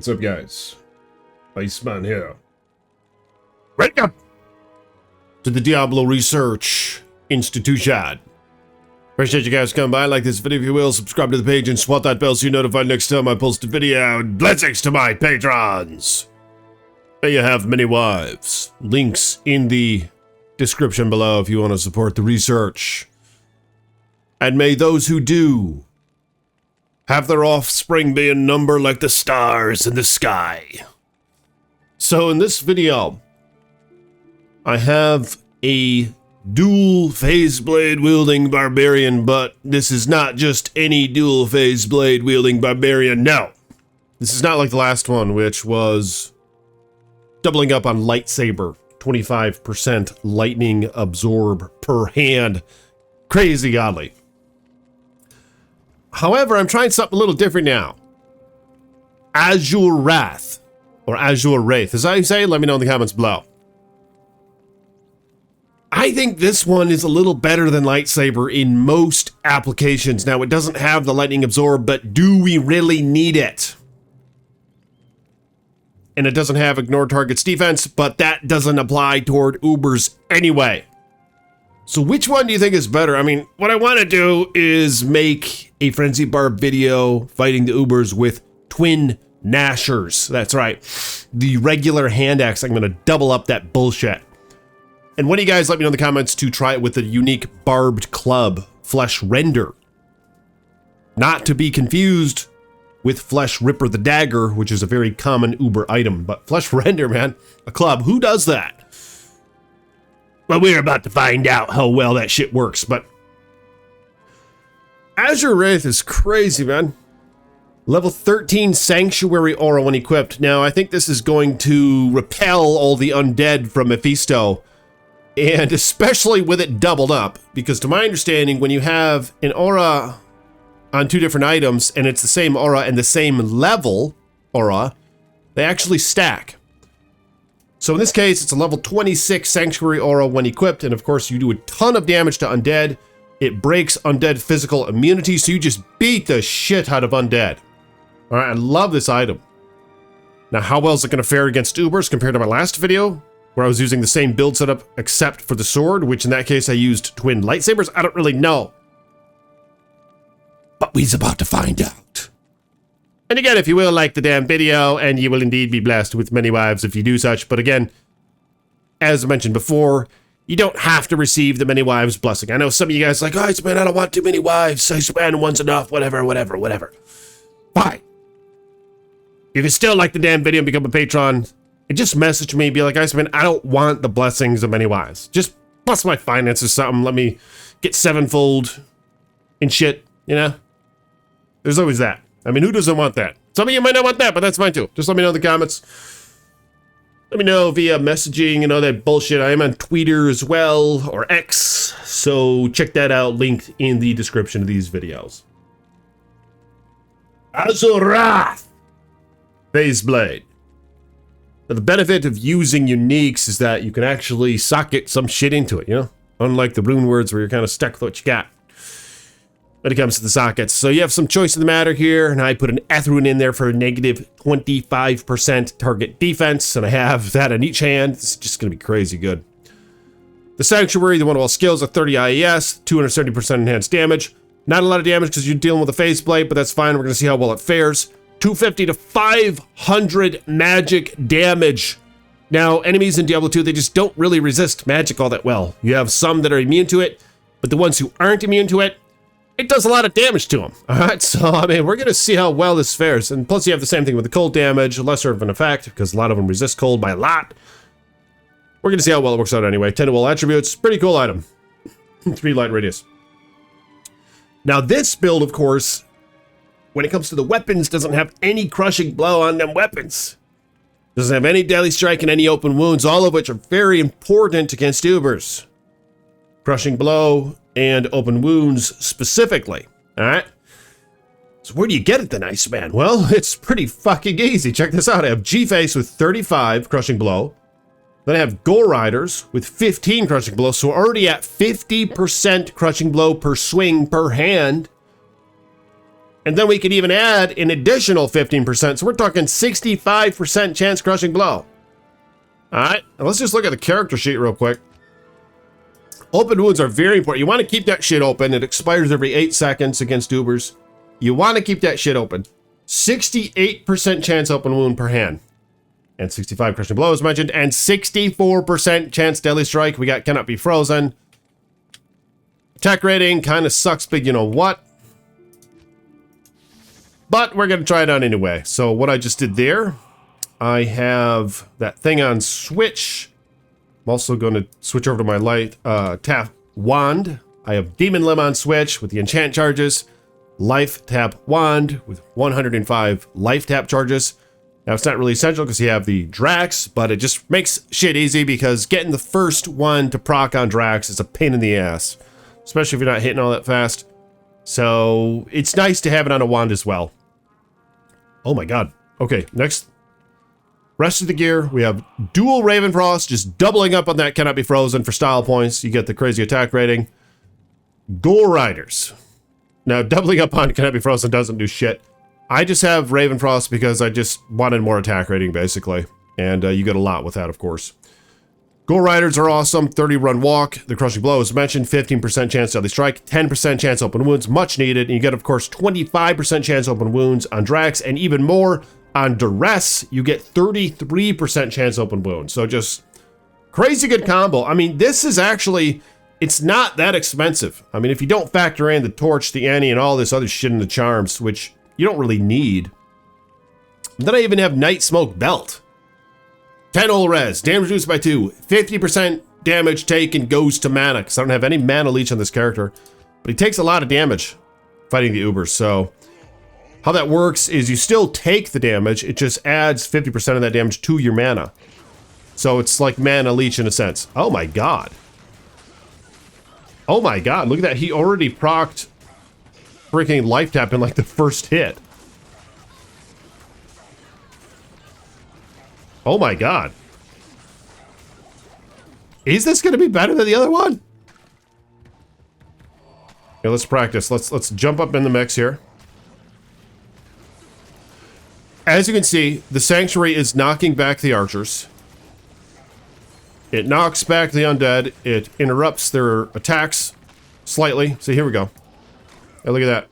What's up, guys? Iceman here. Welcome to the Diablo Research Institution. Appreciate you guys coming by. Like this video if you will. Subscribe to the page and swat that bell so you're notified next time I post a video. And blessings to my patrons. May you have many wives. Links in the description below if you want to support the research. And may those who do have their offspring be in number like the stars in the sky. So in this video, I have a dual phase blade wielding barbarian, but this is not just any dual phase blade wielding barbarian, no. This is not like the last one, which was doubling up on lightsaber, 25% lightning absorb per hand. Crazy godly. However, I'm trying something a little different now. Azure Wrath, or Azure Wraith. Is that how you say it? Let me know in the comments below. I think this one is a little better than lightsaber in most applications. Now, it doesn't have the lightning absorb, but do we really need it? And it doesn't have ignore targets defense, but that doesn't apply toward Ubers anyway. So which one do you think is better? I mean, what I want to do is make a Frenzy Barb video fighting the Ubers with twin Nashers. That's right. The regular hand axe, I'm going to double up that bullshit. And one of you guys let me know in the comments to try it with the unique barbed club, Flesh Render. Not to be confused with Flesh Ripper the Dagger, which is a very common Uber item. But Flesh Render, man, a club, who does that? Well, we're about to find out how well that shit works, but Azure Wraith is crazy, man. Level 13 Sanctuary Aura when equipped. Now, I think this is going to repel all the undead from Mephisto, and especially with it doubled up, because to my understanding, when you have an aura on two different items, and it's the same aura and the same level aura, they actually stack. So in this case, it's a level 26 Sanctuary Aura when equipped, and of course you do a ton of damage to undead. It breaks undead physical immunity, so you just beat the shit out of undead. Alright, I love this item. Now, how well is it going to fare against Ubers compared to my last video, where I was using the same build setup except for the sword, which in that case I used twin lightsabers? I don't really know. But we's about to find out. And again, if you will like the damn video, and you will indeed be blessed with many wives if you do such. But again, as I mentioned before, you don't have to receive the many wives blessing. I know some of you guys are like, oh, Iceman, I don't want too many wives. Iceman, one's enough, whatever. Fine. You can still like the damn video and become a patron. And just message me, be like, Iceman, I don't want the blessings of many wives. Just bless my finances or something. Let me get sevenfold and shit, you know? There's always that. I mean, who doesn't want that? Some of you might not want that, but that's fine too. Just let me know in the comments. Let me know via messaging and all that bullshit. I am on Twitter as well, or X, so check that out, linked in the description of these videos. Azure Wrath Phase Blade. Now, the benefit of using uniques is that you can actually socket some shit into it, you know? Unlike the rune words where you're kind of stuck with what you got when it comes to the sockets. So you have some choice in the matter here, and I put an Ethrune in there for a negative 25% target defense, and I have that on each hand. It's just going to be crazy good. The Sanctuary, the one of all skills, a 30 IES, 270% enhanced damage. Not a lot of damage because you're dealing with a phase blade, but that's fine. We're going to see how well it fares. 250 to 500 magic damage. Now, enemies in Diablo 2, they just don't really resist magic all that well. You have some that are immune to it, but the ones who aren't immune to it, it does a lot of damage to them. All right, so I mean, we're going to see how well this fares. And plus you have the same thing with the cold damage, lesser of an effect, because a lot of them resist cold by a lot. We're going to see how well it works out anyway. 10 to all attributes, pretty cool item. 3 light radius. Now this build, of course, when it comes to the weapons, doesn't have any crushing blow on them weapons. Doesn't have any deadly strike and any open wounds, all of which are very important against Ubers. Crushing blow and open wounds specifically. All right. So where do you get it then, Iceman? Well, it's pretty fucking easy. Check this out. I have G-Face with 35 crushing blow. Then I have Gore Riders with 15 crushing blow. So we're already at 50% crushing blow per swing per hand. And then we could even add an additional 15%. So we're talking 65% chance crushing blow. All right, now let's just look at the character sheet real quick. Open wounds are very important. You want to keep that shit open. It expires every 8 seconds against Ubers. You want to keep that shit open. 68% chance open wound per hand. And 65 crushing blow as mentioned. And 64% chance deadly strike. We got cannot be frozen. Attack rating kind of sucks, but you know what? But we're going to try it out anyway. So what I just did there, I have that thing on switch. I'm also going to switch over to my light tap wand. I have Demon Limb on switch with the enchant charges. Life tap wand with 105 life tap charges. Now it's not really essential because you have the Drax, but it just makes shit easy because getting the first one to proc on Drax is a pain in the ass. Especially if you're not hitting all that fast. So it's nice to have it on a wand as well. Oh my god. Okay, next. Rest of the gear, we have dual Raven Frost, just doubling up on that cannot be frozen for style points. You get the crazy attack rating. Gore Riders. Now, doubling up on cannot be frozen doesn't do shit. I just have Raven Frost because I just wanted more attack rating, basically. And you get a lot with that, of course. Gore Riders are awesome. 30 run walk. The crushing blow, as mentioned. 15% chance deadly strike. 10% chance open wounds. Much needed. And you get, of course, 25% chance open wounds on Drax. And even more on Duress. You get 33% chance open wounds. So just crazy good combo. I mean, this is actually... It's not that expensive. I mean, if you don't factor in the torch, the Annie, and all this other shit in the charms, which you don't really need. And then I even have Night Smoke Belt. 10 ul res, damage reduced by 2, 50% damage taken goes to mana, because I don't have any mana leech on this character. But he takes a lot of damage fighting the Ubers, so how that works is you still take the damage, it just adds 50% of that damage to your mana. So it's like mana leech in a sense. Oh my god. Oh my god, look at that, he already procced freaking life tap in like the first hit. Oh my god. Is this gonna be better than the other one? Okay, let's practice. Let's jump up in the mix here. As you can see, the Sanctuary is knocking back the archers. It knocks back the undead. It interrupts their attacks slightly. So here we go. Hey, look at that.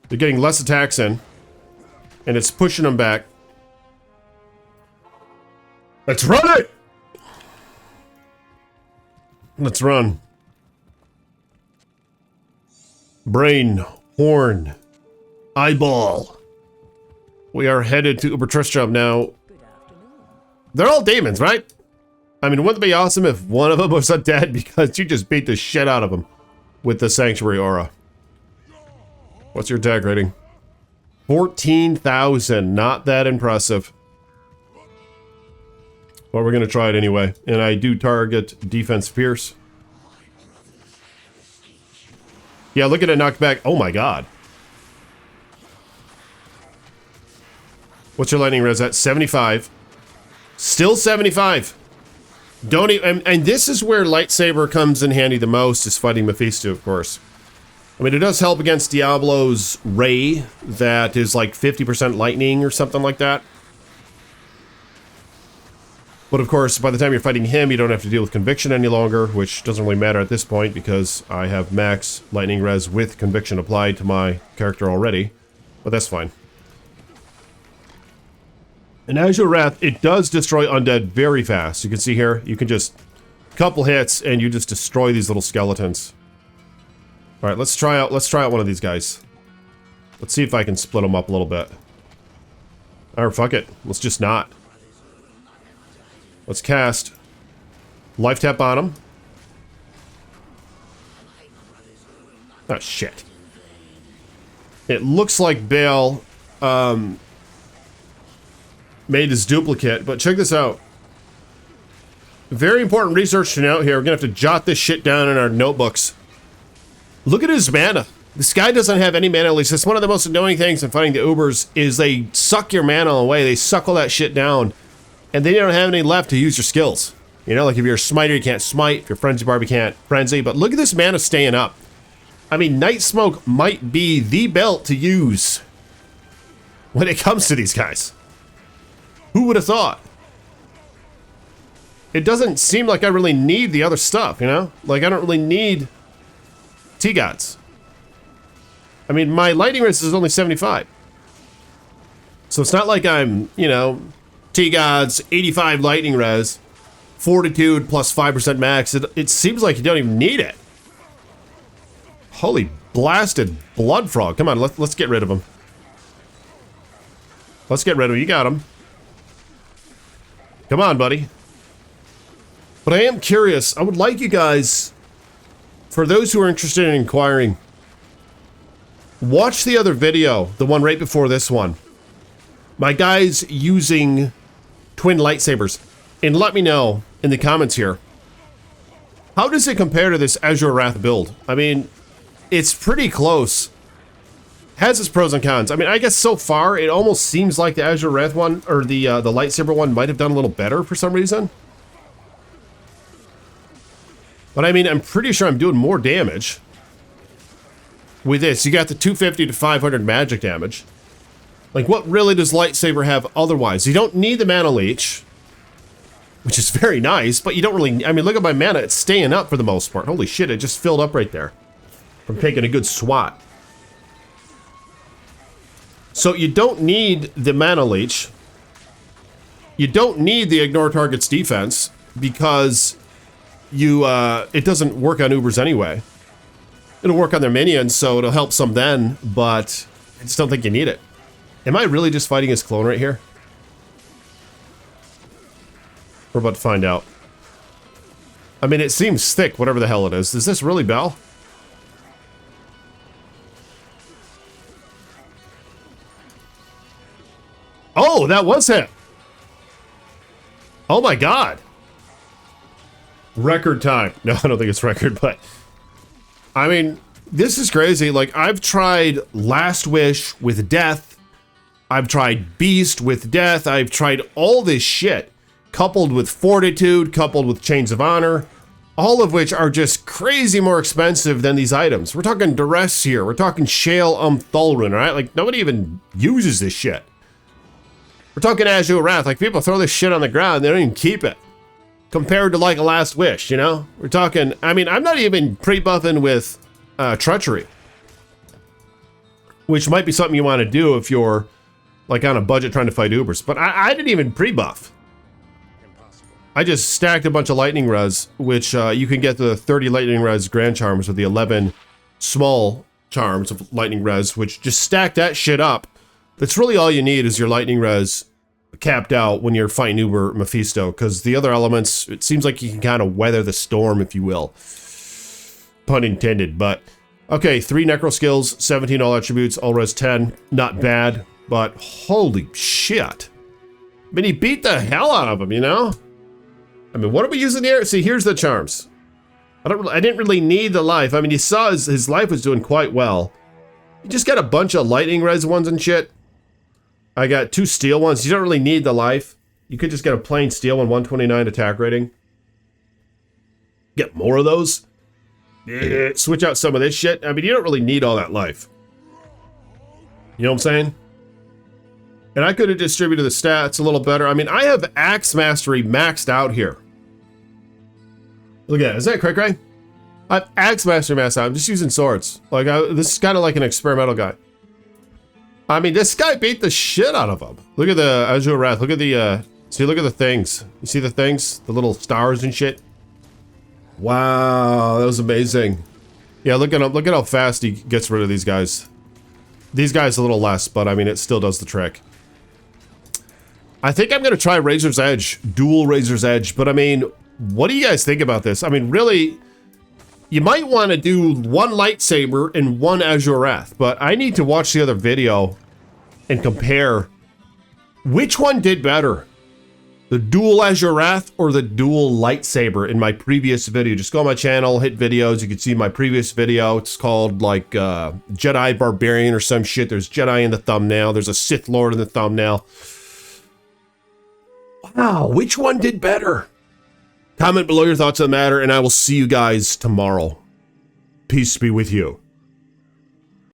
They're getting less attacks in. And it's pushing them back. Let's run it! Let's run. Brain, horn, eyeball. We are headed to Uber Tristram now. They're all demons, right? I mean, wouldn't it be awesome if one of them was undead because you just beat the shit out of them with the Sanctuary aura? What's your attack rating? 14,000. Not that impressive. Well, we're going to try it anyway. And I do target defense fierce. Yeah, look at it knocked back. Oh my god. What's your lightning res at? 75. Still 75. Don't even, and this is where lightsaber comes in handy the most, is fighting Mephisto, of course. I mean, it does help against Diablo's Ray, that is like 50% lightning or something like that. But of course, by the time you're fighting him, you don't have to deal with Conviction any longer, which doesn't really matter at this point because I have max lightning res with Conviction applied to my character already. But that's fine. And as your Wrath, it does destroy undead very fast. You can see here, you can just couple hits and you just destroy these little skeletons. All right, let's try out one of these guys. Let's see if I can split them up a little bit. Or fuck it, let's just not. Let's cast life tap on him. Oh shit. It looks like Bale made his duplicate, but check this out. Very important research to note here. We're gonna have to jot this shit down in our notebooks. Look at his mana. This guy doesn't have any mana leaks. That's one of the most annoying things in fighting the Ubers is they suck your mana away. They suck all that shit down. And then you don't have any left to use your skills. You know, like if you're a smiter, you can't smite. If you're frenzy barb, you can't frenzy. But look at this mana staying up. I mean, Night Smoke might be the belt to use when it comes to these guys. Who would have thought? It doesn't seem like I really need the other stuff, you know? Like, I don't really need T-Gods. I mean, my lightning resist is only 75. So it's not like I'm, you know, T-Gods, 85 lightning res, fortitude plus 5% max. It seems like you don't even need it. Holy blasted blood frog. Come on, let's get rid of him. Let's get rid of him. You got him. Come on, buddy. But I am curious. I would like you guys, for those who are interested in inquiring, watch the other video, the one right before this one. My guys using twin lightsabers. And let me know in the comments here, how does it compare to this Azure Wrath build? I mean, it's pretty close. Has its pros and cons. I mean, I guess so far, it almost seems like the Azure Wrath one, or the lightsaber one, might have done a little better for some reason. But I mean, I'm pretty sure I'm doing more damage with this. You got the 250 to 500 magic damage. Like, what really does lightsaber have otherwise? You don't need the mana leech, which is very nice, but you don't really... I mean, look at my mana. It's staying up for the most part. Holy shit, it just filled up right there from taking a good swat. So you don't need the mana leech. You don't need the ignore target's defense because you it doesn't work on Ubers anyway. It'll work on their minions, so it'll help some then, but I just don't think you need it. Am I really just fighting his clone right here? We're about to find out. I mean, it seems thick, whatever the hell it is. Is this really Bell? Oh, that was him. Oh my god. Record time. No, I don't think it's record, but... I mean, this is crazy. Like, I've tried Last Wish with death. I've tried Beast with death. I've tried all this shit. Coupled with Fortitude, coupled with Chains of Honor. All of which are just crazy more expensive than these items. We're talking Duress here. We're talking Shale Tholrun, right? Like, nobody even uses this shit. We're talking Azure Wrath. Like, people throw this shit on the ground. They don't even keep it. Compared to, like, a Last Wish, you know? We're talking... I mean, I'm not even pre-buffing with Treachery. Which might be something you want to do if you're, like, on a budget trying to fight Ubers. But I didn't even pre-buff. I just stacked a bunch of Lightning Res, which you can get the 30 Lightning Res Grand Charms with the 11 small charms of Lightning Res, which just stack that shit up. That's really all you need is your Lightning Res capped out when you're fighting Uber Mephisto, because the other elements, it seems like you can kind of weather the storm, if you will. Pun intended, but... Okay, 3 Necro Skills, 17 all attributes, all res 10. Not bad, but holy shit. I mean, he beat the hell out of him, you know? I mean, what are we using here? See, here's the charms. I didn't really need the life. I mean, you saw his life was doing quite well. You just got a bunch of lightning res ones and shit. I got 2 steel ones. You don't really need the life. You could just get a plain steel one, 129 attack rating. Get more of those. Switch out some of this shit. I mean, you don't really need all that life. You know what I'm saying? And I could have distributed the stats a little better. I mean, I have Axe Mastery maxed out here. Look at that. Is that correct, Ray? I have Axe Mastery maxed out. I'm just using swords. Like, this is kind of like an experimental guy. I mean, this guy beat the shit out of him. Look at the Azure Wrath. Look at the, see, look at the things. You see the things? The little stars and shit? Wow, that was amazing. Yeah, look at how fast he gets rid of these guys. These guys a little less, but I mean, it still does the trick. I think I'm going to try Razor's Edge, dual Razor's Edge, but I mean, what do you guys think about this? I mean, really, you might want to do 1 lightsaber and 1 Azure Wrath, but I need to watch the other video and compare which one did better. The dual Azure Wrath or the dual lightsaber in my previous video. Just go on my channel, hit videos. You can see my previous video. It's called like Jedi Barbarian or some shit. There's Jedi in the thumbnail. There's a Sith Lord in the thumbnail. Wow, which one did better? Comment below your thoughts on the matter, and I will see you guys tomorrow. Peace be with you.